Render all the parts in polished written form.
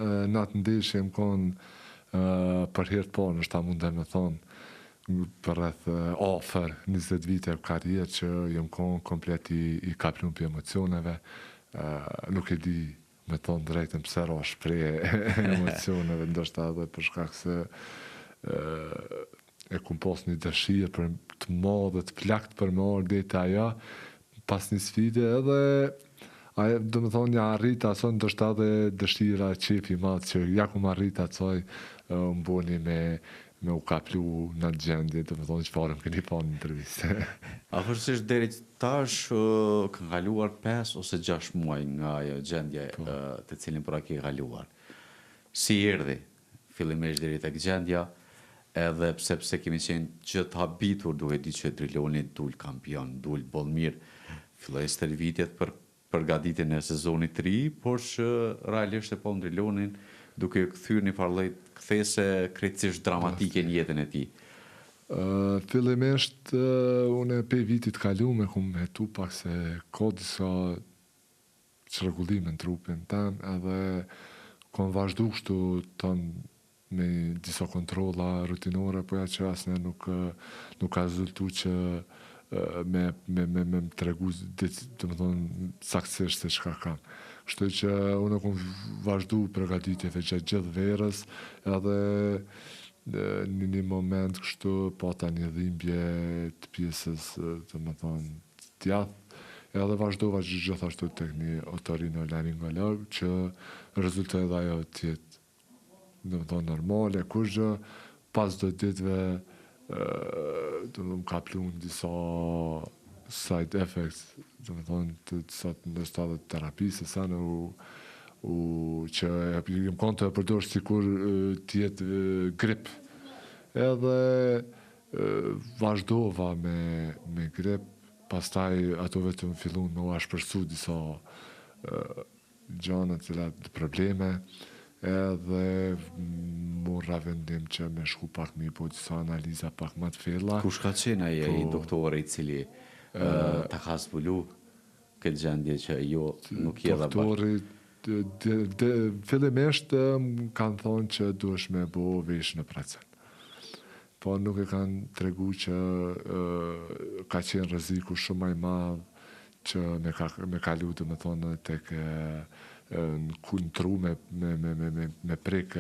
Natë ndeshje më konë për herë të parë, nështë ta mundem me thonë, për rreth afer 20 vite karrierë që jam konë komplet i kaplum për emocioneve. Nuk e di me thonë drejtën pse ra shpreh emocioneve, ndoshta edhe për shkak se e kum pas një dëshirë për të madhe, të plakt për me ardh deri te ajo, pas një sfide edhe do me thonë ja arrit aso ndoshta edhe dëshira, qefi i madh që ja kum arrit atësoj më boni me u kaplu në gjendje, do me thonë çfarë më keni pa në intervistë. Afërsisht deri tash kanë kaluar 5 ose 6 muaj nga ajo gjendje të cilin pra ke kaluar. Si erdhi fillimisht deri tek gjendja, edhe pse kemi qenë gjithë habitur duke ditë që Driloni dul kampion, dul bollmir, filloi stërvitjet për përgatitjen e sezonit të ri, por që realisht e po Drilonin duke kthyer një farë lloj kthese krejtësisht dramatike në jetën e tij. Fillimisht unë pe vitit kaluar me kum hetu pak se ka disa çrregullime në trupin tem, edhe kam vazhdu kështu tonë me disa kontrolla rutinore, po ja që asne nuk ka rezultu që me tregu do me thonë saktësisht se çka kam. Kështu që unë kam vazhdu përgatitjeve gjatë gjithë verës, edhe në një moment kështu pata një dhimbje të pjesës do me thonë të djathtë, edhe vazhdova gjithashtu tek një otorinolaringolog që rezultoi dhe ajo tjetë do me thonë normale, kurgjë pas do ditëve do më kaplu në disa side effects, do me thonë të disa ndoshta dhe terapisë, sa në që jam konë të e përdorë sikur tjetë grip. Edhe vazhdova me grip, pastaj ato vetëm fillun me u ashpërsu disa gjana, cilat probleme, edhe morra vendim që me shku pak me i po disa analiza pak më të fella. Kush ka qenë ai doktori i cili ta ka zbulu këtë gjendje që jo nuk je dha doktori fillimisht kanë thonë që duhesh me bo vesh në operacion. Po nuk e kanë tregu që ka qenë rreziku shumë më i madh që me kalu do me thonë tek në tru me prek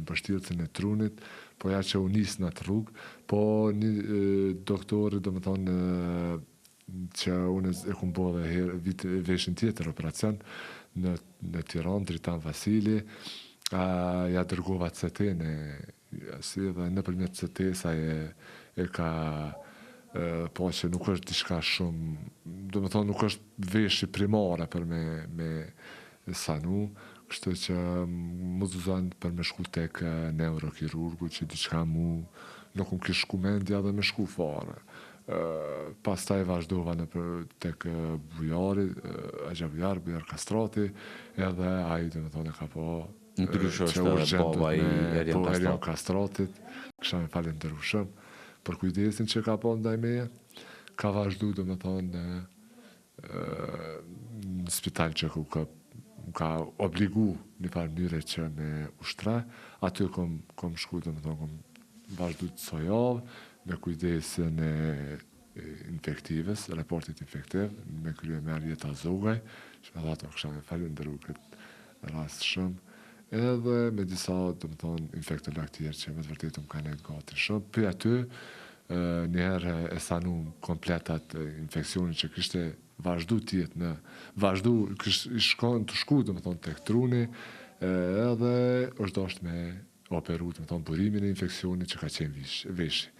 mbështjellësin e trunit, po ja që u nis në atë rrugë, po një doktori do me thonë që unë e kum bo dhe veshin tjetër operacion në Tiranë, Dritan Vasili, ja dërgova CT-n dhe nëpërmjet CT-sa e ka po që nuk është diçka shumë, do me thonë nuk është veshje primare për me sanu, kështu që më zuzan për me shku tek neurokirurgu që diçka mu nuk më kish shku mendja dhe me shku fare. Pastaj vazhdova tek bujari, Bujar Kastrati, edhe ai do me thonë ka po ndryshe është edhe baba i Erion Kastratit, kisha me falenderu shumë për kujdesin që ka po ndaj meje, ka vazhdu do me thonë në spital që ka obligu një farë mënyre që me ushtra, aty kom shku do me thonë kom vazhdu të sojavë, me kujdesin e infektives, raportit infektiv, me krye merje të azogaj, që me dhato kësha me falenderu këtë rast shumë, edhe me disa, do më thonë, infektolog tjerë që me të vërtetu më ka nejtë gati shumë. Për aty, njëherë e sanu kompletat infekcionin që kishte vazhdu tjetë të shku, do më thonë, tek truni, edhe është dashtë me operu, do më thonë, burimin e infekcionit që ka qenë veshi.